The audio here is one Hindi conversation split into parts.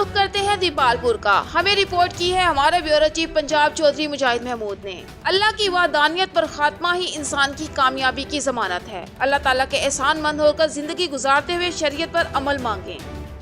रुख करते हैं दीपालपुर का। हमें रिपोर्ट की है हमारे ब्यूरो चीफ पंजाब चौधरी मुजाहिद महमूद ने। अल्लाह की वाहदानियत पर खात्मा ही इंसान की कामयाबी की जमानत है। अल्लाह ताला के एहसान मंद होकर जिंदगी गुजारते हुए शरीयत पर अमल मांगे।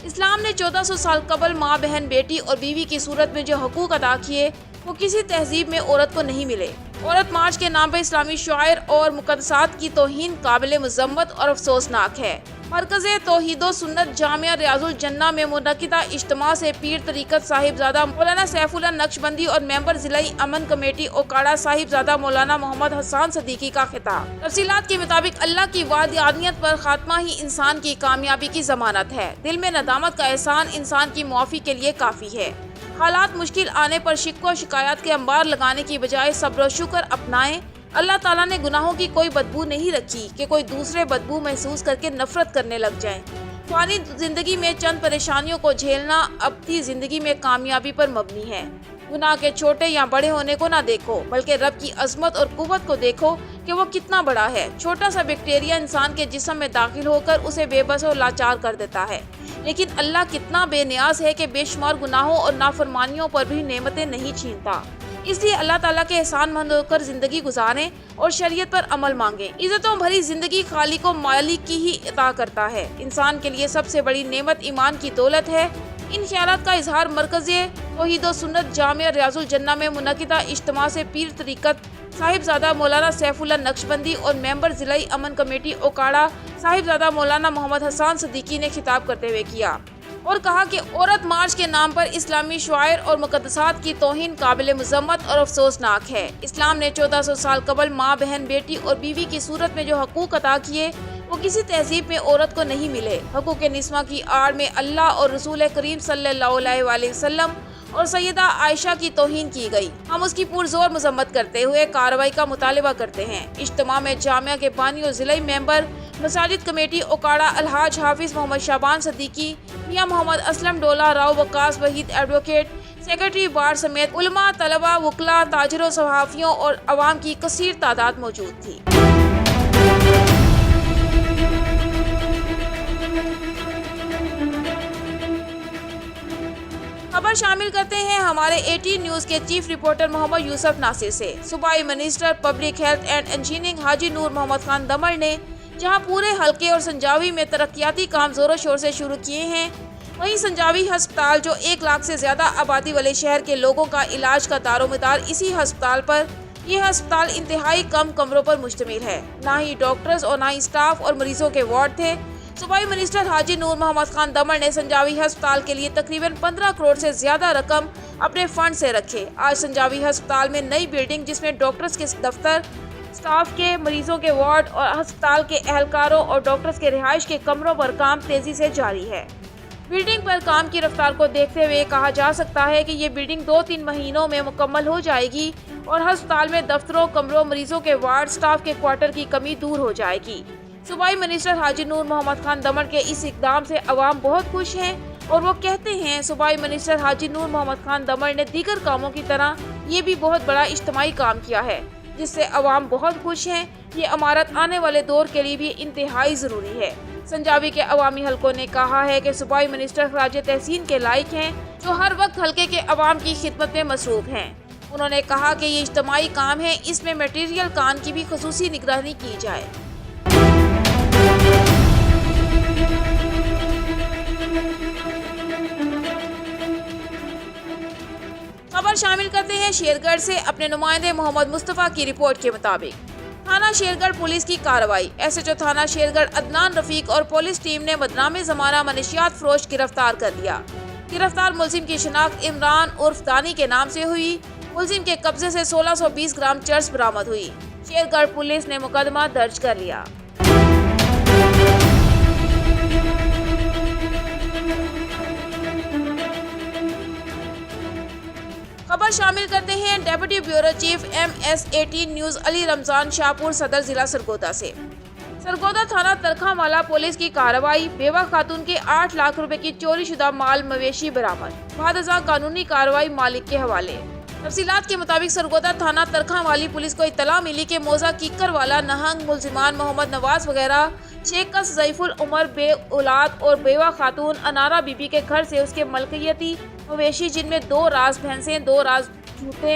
इस्लाम ने 1400 साल कबल माँ, बहन, बेटी और बीवी की सूरत में जो हकूक अदा किए वो किसी तहजीब में औरत को नहीं मिले। औरत मार्च के नाम पर इस्लामी शायर और मुकद्दसात की तौहीन काबिल मज़म्मत और अफसोसनाक है। मरकज़े तौहीदो सुन्नत जामिया रियाजुल जन्ना में मुनक़िदा इज्तिमा से पीर तरीक़त साहिबजादा मौलाना सैफुल्लाह नक्शबंदी और मेंबर ज़िलाई अमन कमेटी ओकाड़ा साहिबजादा मौलाना मोहम्मद हसन सदीकी का खिताब। तफसीलात के मुताबिक अल्लाह की वाहदानियत पर खात्मा ही इंसान की कामयाबी की जमानत है। दिल में नदामत का एहसान इंसान की मुआफ़ी के लिए काफ़ी है। हालात मुश्किल आने पर शिकवा शिकायत के अंबार लगाने की बजाय सब्र और शुक्र अपनाएं। अल्लाह ताला ने गुनाहों की कोई बदबू नहीं रखी कि कोई दूसरे बदबू महसूस करके नफरत करने लग जाएं। फ़ानी जिंदगी में चंद परेशानियों को झेलना अपनी जिंदगी में कामयाबी पर मबनी है। गुनाह के छोटे या बड़े होने को ना देखो, बल्कि रब की अजमत और कुव्वत को देखो कि वो कितना बड़ा है। छोटा सा बैक्टीरिया इंसान के जिस्म में दाखिल होकर उसे बेबस और लाचार कर देता है, लेकिन अल्लाह कितना बेनियाज है कि बेशुमार गुनाहों और नाफरमानियों पर भी नेमतें नहीं छीनता। इसलिए अल्लाह ताला के एहसान मंद होकर जिंदगी गुजारें और शरीयत पर अमल मांगे। इज्जतों भरी जिंदगी खालिक व मालिक की ही अता करता है। इंसान के लिए सबसे बड़ी नेमत ईमान की दौलत है। इन ख्यालात का इजहार मरकज़े तौहीदो सुन्नत जामिया रियाजुल जन्ना में मुनक़िदा इज्तिमा से पीर तरीक़त साहिबजादा मौलाना सैफुल्लाह नक्शबंदी और मेंबर ज़िलाई अमन कमेटी ओकाड़ा साहिबजादा मौलाना मोहम्मद हसन सदीकी ने खिताब करते हुए किया और कहा कि औरत मार्च के नाम पर इस्लामी शायर और मुकद्दसात की तौहीन काबिल मज़म्मत और अफसोसनाक है। इस्लाम ने 1400 साल कबल माँ, बहन, बेटी और बीवी की सूरत में जो हकूक अदा किए वो किसी तहजीब में औरत को नहीं मिले। हकूक निस्वा की आड़ में अल्लाह और रसूल करीम सल्लल्लाहु अलैहि वसल्लम और सैयदा आयशा की तौहीन की गई। हम उसकी पुरजोर मजम्मत करते हुए कार्रवाई का मुतालबा करते हैं। इज्तिमा में जामिया के बानी और ज़िलाई मेंबर मसाजिद कमेटी ओकाड़ा अलहाज हाफिज मोहम्मद शाबान सदीकी, मियां मोहम्मद असलम डोला, राव वकास वहीद एडवोकेट, सेक्रेटरी बार समेत उलमा, तलबा, वकला, ताजिरों, सहाफ़ियों और अवाम की कसीर तादाद मौजूद थी। खबर शामिल करते हैं हमारे 18 न्यूज़ के चीफ रिपोर्टर मोहम्मद यूसुफ नासिर से। सूबाई minister public health and engineering Haji Noor Mohammad Khan Damar ने जहां पूरे हल्के और संजावी में तरक्याती काम जोरों शोर से शुरू किए हैं, वहीं संजावी अस्पताल जो 1 लाख से ज्यादा आबादी वाले शहर के लोगों का इलाज का दारोमदार इसी अस्पताल पर, यह अस्पताल इंतहाई कम कमरों पर मुश्तमिल है। ना ही डॉक्टर्स और ना ही स्टाफ और मरीजों के वार्ड थे। सूबाई मिनिस्टर हाजी नूर मोहम्मद खान दमर ने संजावी अस्पताल के लिए तकरीबन 15 करोड़ से ज्यादा रकम अपने फंड से रखे। आज संजावी अस्पताल में नई बिल्डिंग जिसमें डॉक्टर्स के दफ्तर, स्टाफ के, मरीजों के वार्ड और अस्पताल के एहलकारों और डॉक्टर्स के रिहाइश के कमरों पर काम तेजी से जारी है। बिल्डिंग पर काम की रफ्तार को देखते हुए कहा जा सकता है कि ये बिल्डिंग 2-3 महीनों में मुकम्मल हो जाएगी और अस्पताल में दफ्तरों, कमरों, मरीजों के वार्ड, स्टाफ के क्वार्टर की कमी दूर हो जाएगी। सूबाई मिनिस्टर हाजी नूर मोहम्मद खान दमर के इस इकदाम से अवाम बहुत खुश हैं और वो कहते हैं सूबाई मिनिस्टर हाजी नूर मोहम्मद खान दमर ने दीगर कामों की तरह ये भी बहुत बड़ा इज्तिमाई काम किया है जिससे अवाम बहुत खुश हैं। ये इमारत आने वाले दौर के लिए भी इंतहाई ज़रूरी है। संजावी के अवामी हलकों ने कहा है कि सूबाई मिनिस्टर खराज तहसीन के लायक हैं जो हर वक्त हल्के के अवाम की खिदमत में मसरूफ हैं। उन्होंने कहा कि ये इज्तिमाई काम है, इसमें मटीरियल कान की भी खुसूसी निगरानी की जाए। खबर शामिल करते हैं शेरगढ़ से। अपने नुमाइंदे मोहम्मद मुस्तफ़ा की रिपोर्ट के मुताबिक थाना शेरगढ़ पुलिस की कार्रवाई। एसएचओ थाना शेरगढ़ अदनान रफीक और पुलिस टीम ने बदनामे ज़माना मनशियात फरोश गिरफ्तार कर लिया। गिरफ्तार मुलजिम की शिनाख्त इमरान उर्फ दानी के नाम से हुई। मुलजिम के कब्जे से 1620 ग्राम चर्स बरामद हुई। शेरगढ़ पुलिस ने मुकदमा दर्ज कर लिया। खबर शामिल करते हैं deputy bureau chief MS 18 news Ali Ramzan Shahpur सदर जिला सरगोदा से। सरगोदा थाना तरखामाला पुलिस की कार्रवाई। बेवा खातून के 8 लाख रुपए की चोरी शुदा माल मवेशी बरामद। बाद कानूनी कार्रवाई मालिक के हवाले। तफसीलात के मुताबिक सरगोदा थाना तरखा वाली पुलिस को इत्तला मिली कि मौजा कीकर वाला नहंग मुलजिमान मोहम्मद नवाज वगैरह शेख कस ज़ईफुल उमर बे औलाद और बेवा खातून अनारा बीबी के घर से उसके मलकियती मवेशी जिनमें 2 रास भैंसें, 2 रास जूते,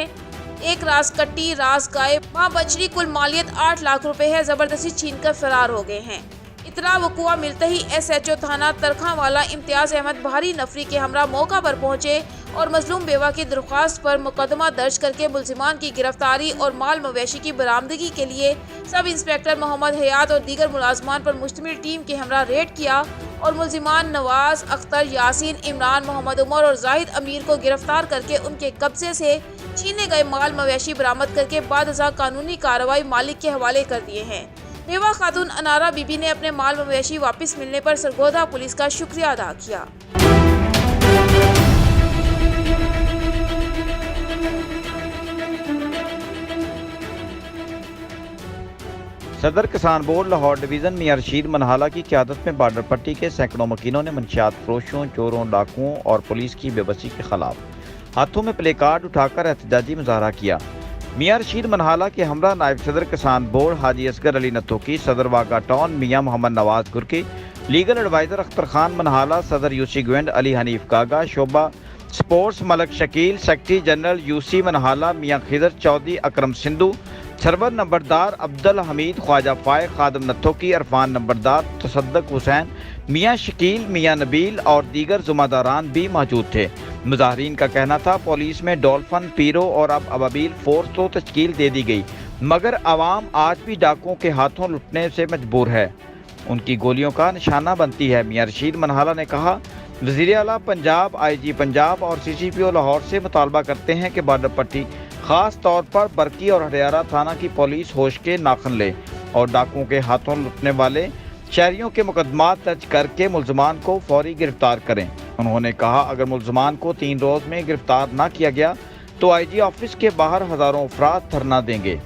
1 रास कट्टी, रास गाय, माँ बछड़ी कुल मालियत 8 लाख रुपए है जबरदस्ती छीन कर फरार हो गए हैं। इतला वकुआ मिलते ही SHO थाना तरखा वाला इम्तियाज अहमद भारी नफरी के हमरा मौका पर पहुंचे और मजलूम बेवा की दरख्वास्त पर मुकदमा दर्ज करके मुलजिमान की गिरफ्तारी और माल मवेशी की बरामदगी के लिए सब इंस्पेक्टर मोहम्मद हयात और दीगर मुलाजमान पर मुश्तमिल टीम के हमरा रेड किया और मुलजिमान नवाज, अख्तर, यासीन, इमरान, मोहम्मद उमर और जाहिद अमीर को गिरफ्तार करके उनके कब्जे से छीने गए माल मवेशी बरामद करके बाद कानूनी कार्रवाई मालिक के हवाले कर दिए हैं। बेवा खातून अनारा बीबी ने अपने माल मवेशी वापस मिलने पर सरगोदा पुलिस का शुक्रिया अदा किया। सदर किसान बोर्ड लाहौर डिवीज़न मियां रशीद मनहाला की क़यादत में बॉर्डर पट्टी के सैकड़ों मकीनों ने मंशियात फरोशों, चोरों, डाकुओं और पुलिस की बेबसी के खिलाफ हाथों में प्ले कार्ड उठाकर एहतजाजी मुजाहरा किया। मियां रशीद मनहाला के हमरा नायब सदर किसान बोर्ड हाजी असगर अली नत्थोकी, सदर वागा टाउन मियां मोहम्मद नवाज गुरकी, लीगल एडवाइज़र अख्तर खान मनहाला, सदर यूसी गविंड अली हनीफ कागा, शोबा sports Malak Shakeel, secretary general UC Manhala मियां खिदर चौधरी, अकरम सिंधु, सरवर नंबरदार अब्दुल हमीद, ख्वाजा फाय, खादम नत्थोकी, अरफान नंबरदार, तसद्दक हुसैन, मियां शकील, मियां नबील और दीगर जुम्मेदारान भी मौजूद थे। मुजाहरीन का कहना था पुलिस में डॉल्फिन, पीरो और अब अबाबील फोर्स तो तश्कील दे दी गई मगर आवाम आज भी डाकुओं के हाथों लुटने से मजबूर है, उनकी गोलियों का निशाना बनती है। मियां रशीद मनहाला ने कहा, वज़ीर आला पंजाब, IG पंजाब और CCPO लाहौर से मुतालबा करते हैं कि बॉर्डर पट्टी खास तौर पर बरकी और हरियारा थाना की पुलिस होश के नाखन ले और डाकुओं के हाथों लुटने वाले शहरियों के मुकदमा दर्ज करके मुलजमान को फौरी गिरफ्तार करें। उन्होंने कहा, अगर मुलजमान को 3 रोज़ में गिरफ्तार न किया गया तो IG ऑफिस के बाहर हज़ारों अफराद धरना देंगे।